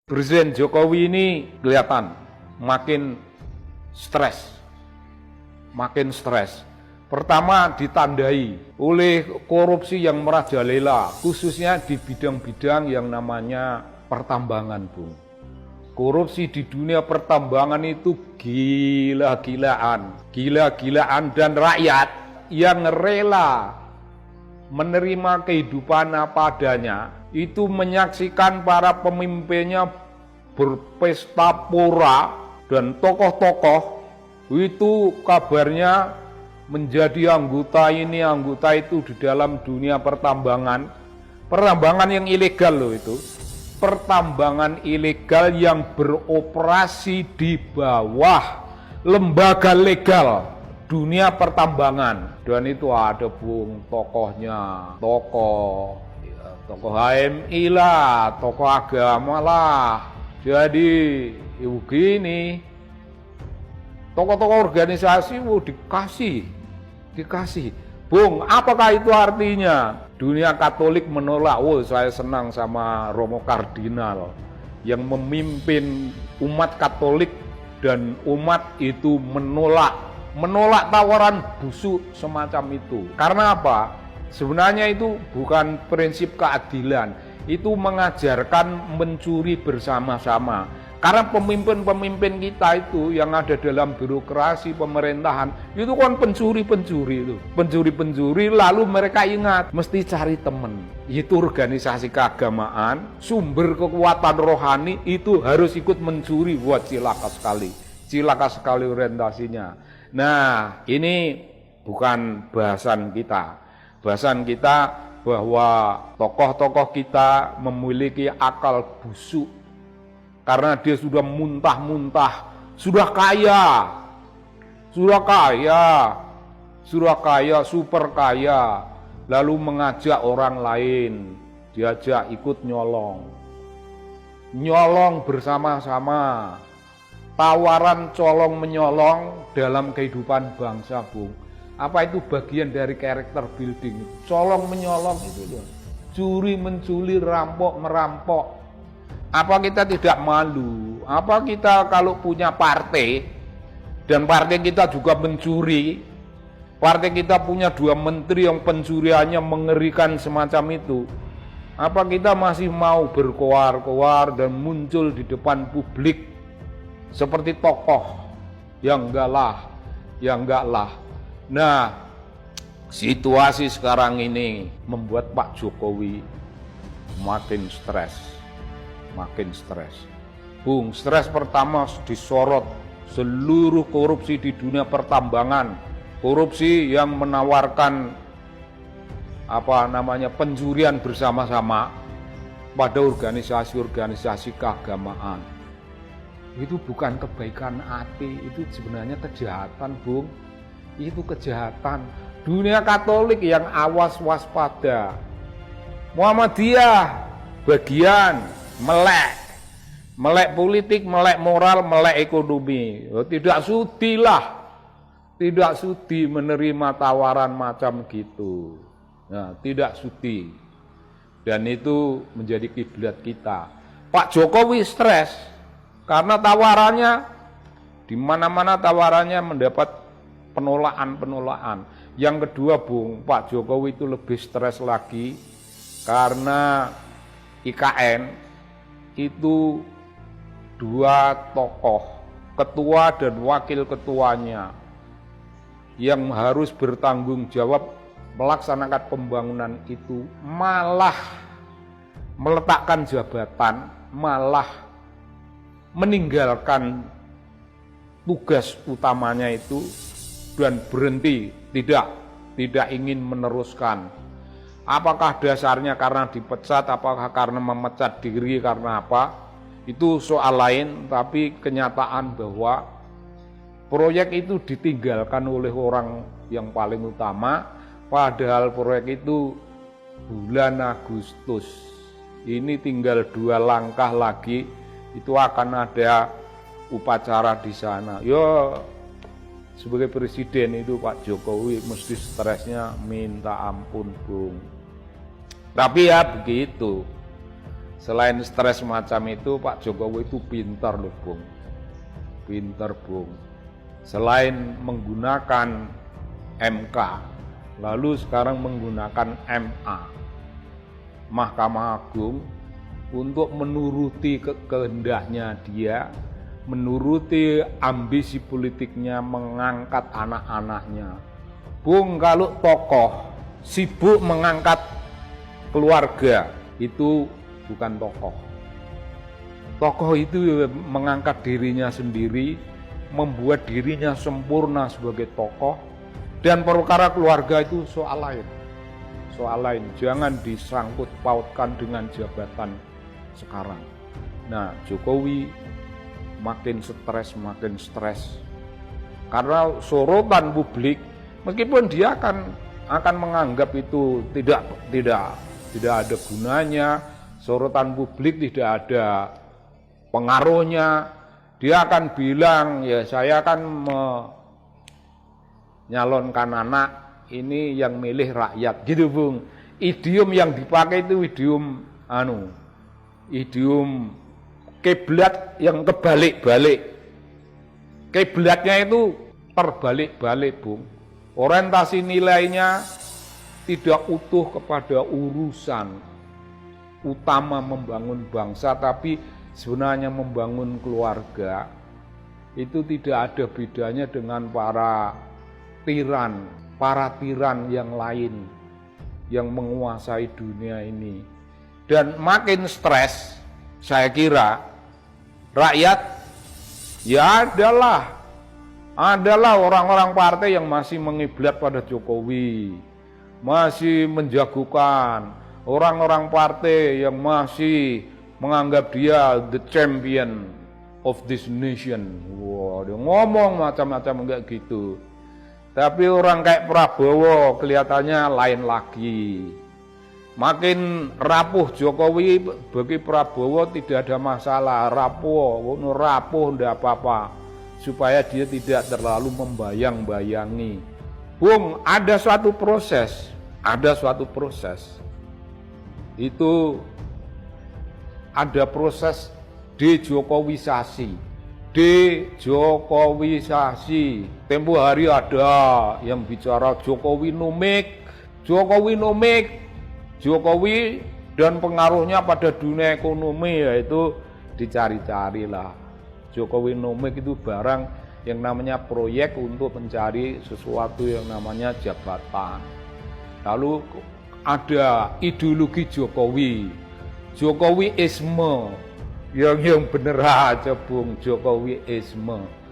Presiden Jokowi ini kelihatan makin stres. Pertama ditandai oleh korupsi yang merajalela, khususnya di bidang-bidang yang namanya pertambangan, Bung. Korupsi di dunia pertambangan itu gila-gilaan dan rakyat yang rela menerima kehidupan apa adanya itu menyaksikan para pemimpinnya berpesta pora dan tokoh-tokoh itu kabarnya menjadi anggota itu di dalam dunia pertambangan yang ilegal loh itu. Pertambangan ilegal yang beroperasi di bawah lembaga legal dunia pertambangan. Dan itu ada, Bung, tokohnya, tokoh HMI lah, tokoh agama lah. Jadi begini, tokoh-tokoh organisasi dikasih. Bung, apakah itu artinya? Dunia Katolik menolak. Saya senang sama Romo Kardinal yang memimpin umat Katolik, dan umat itu menolak tawaran busuk semacam itu. Karena apa? Sebenarnya itu bukan prinsip keadilan, itu mengajarkan mencuri bersama-sama. Karena pemimpin-pemimpin kita itu yang ada dalam birokrasi pemerintahan itu kan pencuri lalu mereka ingat mesti cari teman. Itu organisasi keagamaan, sumber kekuatan rohani itu harus ikut mencuri. Buat cilaka sekali orientasinya. Nah, ini bukan bahasan kita. Bahasan kita bahwa tokoh-tokoh kita memiliki akal busuk. Karena dia sudah muntah-muntah, sudah kaya, super kaya, lalu mengajak orang lain, diajak ikut nyolong bersama-sama. Tawaran colong menyolong dalam kehidupan bangsa, Bung. Apa itu bagian dari karakter building? Colong menyolong itu loh. Curi mencuri, rampok merampok. Apa kita tidak malu? Apa kita kalau punya partai dan partai kita juga mencuri, partai kita punya 2 menteri yang pencuriannya mengerikan semacam itu, apa kita masih mau berkoar-koar dan muncul di depan publik seperti tokoh? Yang enggak lah. Nah, situasi sekarang ini membuat Pak Jokowi makin stres. Bung, stres pertama disorot seluruh korupsi di dunia pertambangan. Korupsi yang menawarkan pencurian bersama-sama pada organisasi-organisasi keagamaan. Itu bukan kebaikan hati, itu sebenarnya kejahatan, Bung. Itu kejahatan. Dunia Katolik yang awas waspada. Muhammadiyah bagian melek politik, melek moral, melek ekonomi. Tidak sudi menerima tawaran macam gitu. Nah, tidak sudi. Dan itu menjadi kiblat kita. Pak Jokowi stres karena tawarannya di mana-mana tawarannya mendapat penolakan. Yang kedua, Bung, Pak Jokowi itu lebih stres lagi karena IKN itu 2 tokoh, ketua dan wakil ketuanya, yang harus bertanggung jawab melaksanakan pembangunan itu malah meletakkan jabatan, malah meninggalkan tugas utamanya itu dan berhenti, tidak ingin meneruskan. Apakah dasarnya karena dipecat, apakah karena memecat diri, karena apa? Itu soal lain, tapi kenyataan bahwa proyek itu ditinggalkan oleh orang yang paling utama, padahal proyek itu bulan Agustus. Ini tinggal 2 langkah lagi, itu akan ada upacara di sana. Sebagai presiden itu Pak Jokowi mesti stresnya minta ampun, Bung. Tapi ya begitu. Selain stres macam itu, Pak Jokowi itu pintar loh, Bung. Pintar, Bung. Selain menggunakan MK, lalu sekarang menggunakan MA, Mahkamah Agung, untuk menuruti kehendaknya dia, menuruti ambisi politiknya, mengangkat anak-anaknya. Bung, kalau tokoh sibuk mengangkat keluarga, itu bukan tokoh. Tokoh itu mengangkat dirinya sendiri, membuat dirinya sempurna sebagai tokoh, dan perkara keluarga itu soal lain. Soal lain, jangan disangkut pautkan dengan jabatan sekarang. Nah, Jokowi makin stres. Karena sorotan publik, meskipun dia akan menganggap itu tidak ada gunanya, sorotan publik tidak ada pengaruhnya, dia akan bilang, ya saya akan menyalonkan anak, ini yang milih rakyat, gitu Bung. Idiom yang dipakai itu idiom kiblat yang kebalik-balik. Kiblatnya itu terbalik-balik, Bung. Orientasi nilainya tidak utuh kepada urusan utama membangun bangsa, tapi sebenarnya membangun keluarga. Itu tidak ada bedanya dengan para tiran yang lain yang menguasai dunia ini. Dan makin stres, saya kira rakyat ya adalah orang-orang partai yang masih mengiblat pada Jokowi, masih menjagokan, orang-orang partai yang masih menganggap dia the champion of this nation. Wah, dia ngomong macam-macam kayak gitu. Tapi orang kayak Prabowo kelihatannya lain lagi. Makin rapuh Jokowi, bagi Prabowo tidak ada masalah. Rapuh enggak apa-apa, supaya dia tidak terlalu membayang-bayangi. Bung, ada suatu proses. Itu ada proses dejokowisasi. Tempo hari ada yang bicara Jokowi nomik, Jokowi dan pengaruhnya pada dunia ekonomi, yaitu dicari-carilah. Jokowi nomik itu barang yang namanya proyek untuk mencari sesuatu yang namanya jabatan. Lalu ada ideologi Jokowiisme, yang bener aja Bung, Jokowiisme.